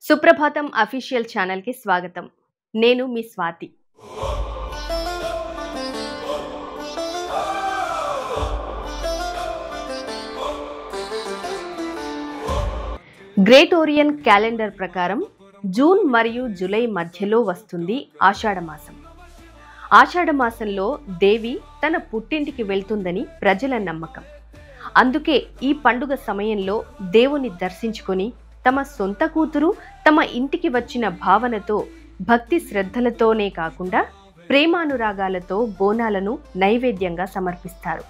సుప్రభాతం official channel కి స్వాగతం. నేను మీ స్వాతి. గ్రేటోరియన్ క్యాలెండర్ ప్రకారం జూన్ మరియు జూలై మధ్యలో వస్తుంది ఆషాఢమాసం. ఆషాఢమాసంలో దేవి తన పుట్టింటికి వెళ్తుందని ప్రజల నమ్మకం. అందుకే ఈ పండుగ సమయంలో దేవుని దర్శించుకొని తమ సొంత కూతురు తమ ఇంటికి వచ్చిన భావనతో భక్తి శ్రద్ధలతోనే కాకుండా ప్రేమానురాగాలతో బోనాలను నైవేద్యంగా సమర్పిస్తారు.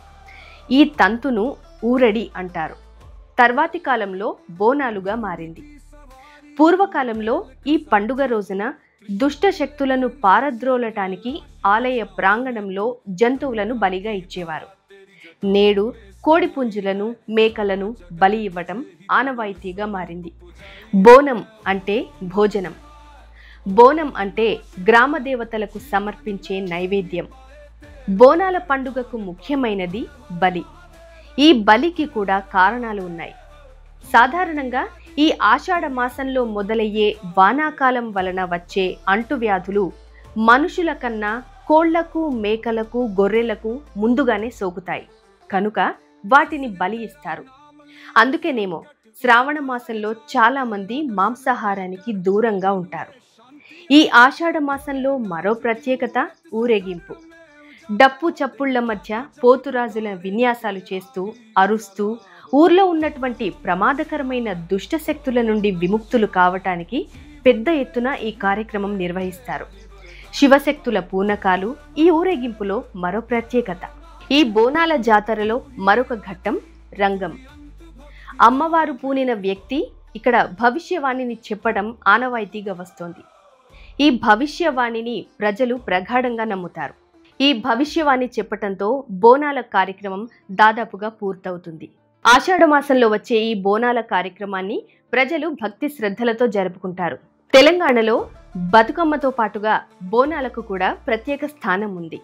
ఈ తంతును ఊరడి అంటారు. తర్వాతి కాలంలో బోనాలుగా మారింది. పూర్వకాలంలో ఈ పండుగ రోజున దుష్ట శక్తులను పారద్రోలటానికి ఆలయ ప్రాంగణంలో జంతువులను బలిగా ఇచ్చేవారు. నేడు కోడిపుంజులను మేకలను బలి ఇవ్వటం ఆనవాయితీగా మారింది. బోనం అంటే భోజనం. బోనం అంటే గ్రామ దేవతలకు సమర్పించే నైవేద్యం. బోనాల పండుగకు ముఖ్యమైనది బలి. ఈ బలికి కూడా కారణాలు ఉన్నాయి. సాధారణంగా ఈ ఆషాఢ మాసంలో మొదలయ్యే వానాకాలం వలన వచ్చే అంటువ్యాధులు మనుషుల కన్నా కోళ్లకు మేకలకు గొర్రెలకు ముందుగానే సోకుతాయి కనుక వాటిని బలి ఇస్తారు. అందుకేనేమో శ్రావణ మాసంలో చాలా మంది మాంసాహారానికి దూరంగా ఉంటారు. ఈ ఆషాఢ మాసంలో మరో ప్రత్యేకత ఊరేగింపు. డప్పు చప్పుళ్ల మధ్య పోతురాజుల విన్యాసాలు చేస్తూ అరుస్తూ ఊర్లో ఉన్నటువంటి ప్రమాదకరమైన దుష్ట శక్తుల నుండి విముక్తులు కావటానికి పెద్ద ఎత్తున ఈ కార్యక్రమం నిర్వహిస్తారు. శివశక్తుల పూనకాలు ఈ ఊరేగింపులో మరో ప్రత్యేకత. ఈ బోనాల జాతరలో మరొక ఘట్టం రంగం. అమ్మవారు పూనిన వ్యక్తి ఇక్కడ భవిష్యవాణిని చెప్పడం ఆనవాయితీగా వస్తోంది. ఈ భవిష్యవాణిని ప్రజలు ప్రగాఢంగా నమ్ముతారు. ఈ భవిష్యవాణి చెప్పటంతో బోనాల కార్యక్రమం దాదాపుగా పూర్తవుతుంది. ఆషాఢ మాసంలో వచ్చే ఈ బోనాల కార్యక్రమాన్ని ప్రజలు భక్తి శ్రద్ధలతో జరుపుకుంటారు. తెలంగాణలో బతుకమ్మతో పాటుగా బోనాలకు కూడా ప్రత్యేక స్థానం ఉంది.